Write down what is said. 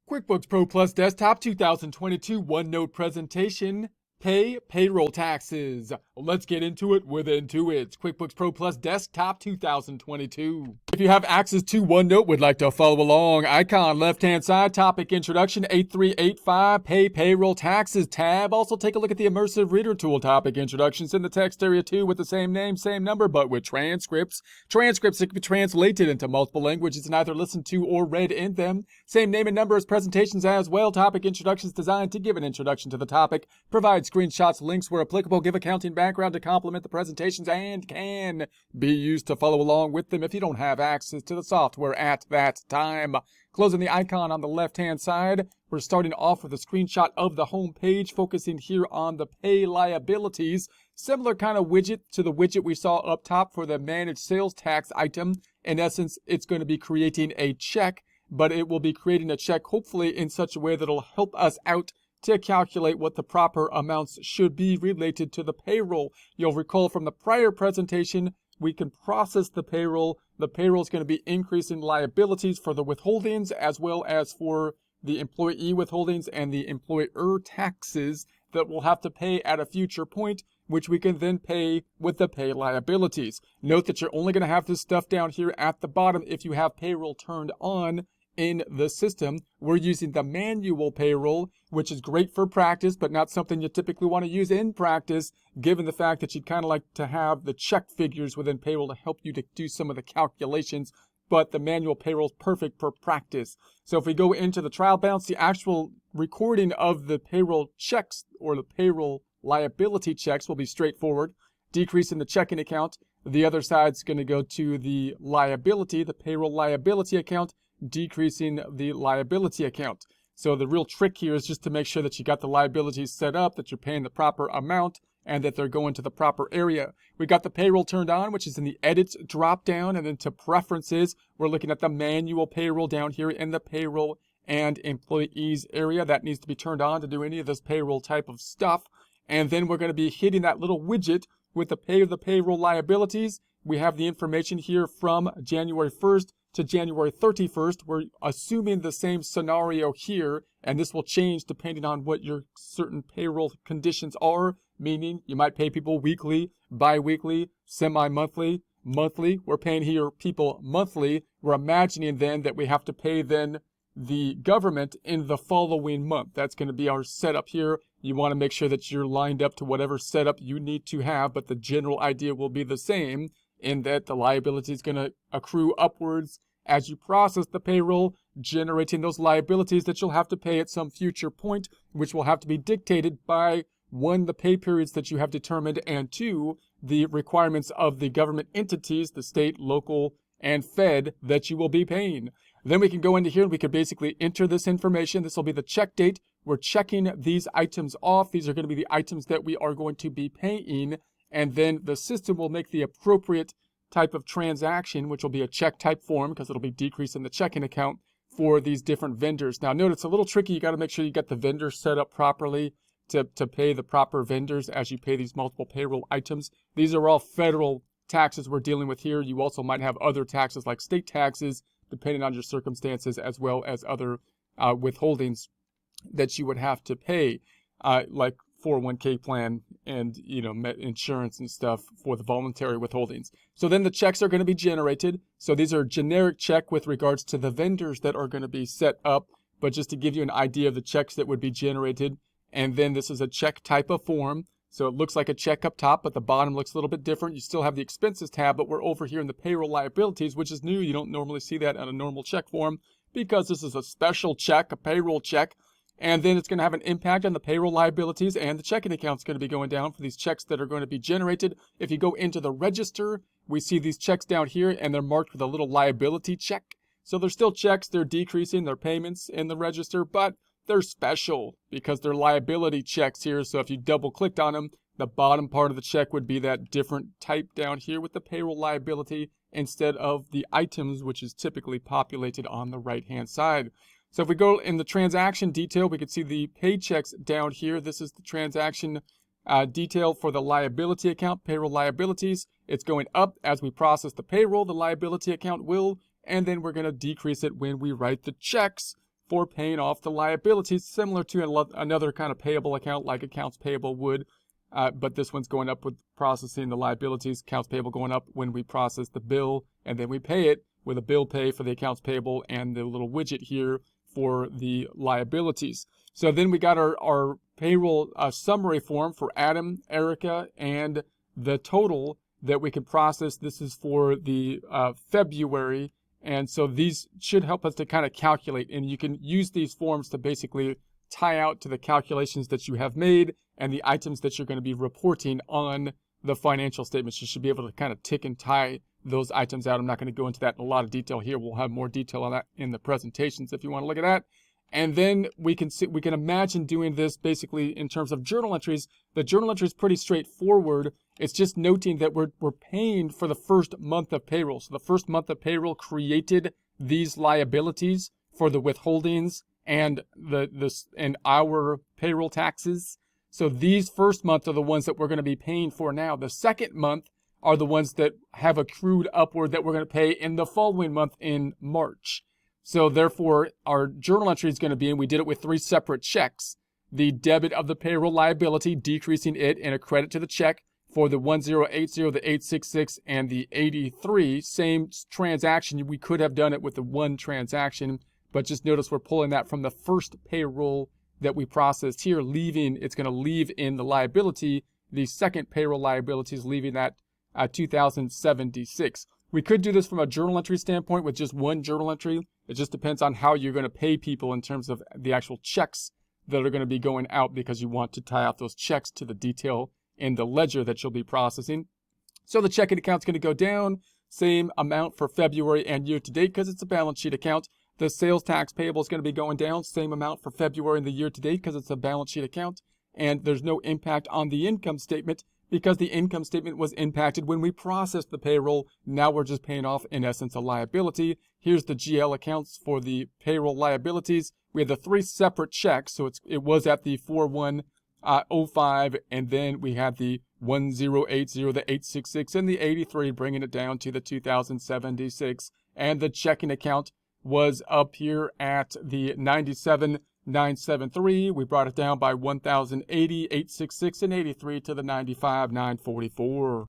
QuickBooks Pro Plus Desktop 2022 OneNote presentation. Pay payroll taxes. Let's get into it with Intuit. QuickBooks Pro Plus Desktop 2022. If you have access to OneNote, would like to follow along, icon left-hand side, topic introduction 8385, pay payroll taxes tab. Also take a look at the immersive reader tool, topic introductions in the text area too, with the same name, same number, but with transcripts. Transcripts that can be translated into multiple languages and either listened to or read in them. Same name and number as presentations as well. Topic introductions designed to give an introduction to the topic. Provide screenshots, links where applicable, give accounting background to complement the presentations, and can be used to follow along with them if you don't have access to the software at that time. Closing the icon on the left-hand side, we're starting off with a screenshot of the home page, focusing here on the pay liabilities. Similar kind of widget to the widget we saw up top for the managed sales tax item. In essence, it's going to be creating a check, but it will be creating a check hopefully in such a way that will help us out to calculate what the proper amounts should be related to the payroll. You'll recall from the prior presentation, we can process the payroll. The payroll is going to be increasing liabilities for the withholdings as well as for the employee withholdings and the employer taxes that we'll have to pay at a future point, which we can then pay with the pay liabilities. Note that you're only going to have this stuff down here at the bottom if you have payroll turned on in the system. We're using the manual payroll, which is great for practice, but not something you typically want to use in practice, given the fact that you'd kind of like to have the check figures within payroll to help you to do some of the calculations. But the manual payroll is perfect for practice. So if we go into the trial balance, the actual recording of the payroll checks or the payroll liability checks will be straightforward. Decrease in the checking account. The other side's going to go to the liability, the payroll liability account, decreasing the liability account. So the real trick here is just to make sure that you got the liabilities set up, that you're paying the proper amount, and that they're going to the proper area. We got the payroll turned on, which is in the edits drop down, and then to preferences, we're looking at the manual payroll down here in the payroll and employees area. That needs to be turned on to do any of this payroll type of stuff. And then we're going to be hitting that little widget with the pay of the payroll liabilities. We have the information here from January 1st to January 31st. We're assuming the same scenario here, and this will change depending on what your certain payroll conditions are, meaning you might pay people weekly, bi-weekly, semi-monthly, monthly. We're paying here people monthly. We're imagining then that we have to pay then the government in the following month. That's going to be our setup here. You want to make sure that you're lined up to whatever setup you need to have, but the general idea will be the same in that the liability is going to accrue upwards as you process the payroll, generating those liabilities that you'll have to pay at some future point, which will have to be dictated by, one, the pay periods that you have determined, and two, the requirements of the government entities, the state, local, and Fed that you will be paying. Then we can go into here and we can basically enter this information. This will be the check date. We're checking these items off. These are going to be the items that we are going to be paying. And then the system will make the appropriate type of transaction, which will be a check type form because it'll be decreasing the checking account for these different vendors. Now note it's a little tricky. You got to make sure you get the vendor set up properly to pay the proper vendors as you pay these multiple payroll items. These are all federal taxes we're dealing with here. You also might have other taxes like state taxes, depending on your circumstances, as well as other withholdings that you would have to pay, like 401k plan and, insurance and stuff for the voluntary withholdings. So then the checks are going to be generated. So these are generic check with regards to the vendors that are going to be set up, but just to give you an idea of the checks that would be generated. And then this is a check type of form. So it looks like a check up top, but the bottom looks a little bit different. You still have the expenses tab, but we're over here in the payroll liabilities, which is new. You don't normally see that on a normal check form because this is a special check, a payroll check. And then it's going to have an impact on the payroll liabilities, and the checking account is going to be going down for these checks that are going to be generated. If you go into the register, we see these checks down here, and they're marked with a little liability check. So they're still checks. They're decreasing their payments in the register, but they're special because they're liability checks here. So if you double clicked on them, the bottom part of the check would be that different type down here with the payroll liability instead of the items, which is typically populated on the right-hand side. So if we go in the transaction detail, we can see the paychecks down here. This is the transaction detail for the liability account, payroll liabilities. It's going up as we process the payroll, the liability account will, and then we're going to decrease it when we write the checks for paying off the liabilities, similar to another kind of payable account like accounts payable would. But this one's going up with processing the liabilities, accounts payable going up when we process the bill, and then we pay it with a bill pay for the accounts payable and the little widget here for the liabilities. So then we got our payroll summary form for Adam, Erica, and the total that we can process. This is for the February. And so these should help us to kind of calculate, and you can use these forms to basically tie out to the calculations that you have made and the items that you're going to be reporting on the financial statements. You should be able to kind of tick and tie those items out. I'm not going to go into that in a lot of detail here. We'll have more detail on that in the presentations if you want to look at that. And then we can imagine doing this basically in terms of journal entries. The journal entry is pretty straightforward. It's just noting that we're paying for the first month of payroll. So the first month of payroll created these liabilities for the withholdings and our payroll taxes. So these first month are the ones that we're going to be paying for now. The second month are the ones that have accrued upward that we're going to pay in the following month in March. So therefore, our journal entry is going to be, and we did it with 3 separate checks, the debit of the payroll liability, decreasing it, and a credit to the check for the 1080, the 866, and the 83. Same transaction. We could have done it with the one transaction, but just notice we're pulling that from the first payroll that we processed here, it's going to leave in the liability. The second payroll liability is leaving that 2,076. We could do this from a journal entry standpoint with just one journal entry. It just depends on how you're going to pay people in terms of the actual checks that are going to be going out, because you want to tie out those checks to the detail in the ledger that you'll be processing. So the checking account's going to go down, same amount for February and year to date because it's a balance sheet account. The sales tax payable is going to be going down, same amount for February and the year to date because it's a balance sheet account. And there's no impact on the income statement because the income statement was impacted when we processed the payroll. Now we're just paying off, in essence, a liability. Here's the GL accounts for the payroll liabilities. We had the 3 separate checks, so it was at the 4105, and then we had the 1080, the 866, and the 83, bringing it down to the 2076. And the checking account was up here at the 97,973. We brought it down by 1,080, 866, and 83 to the 95,944.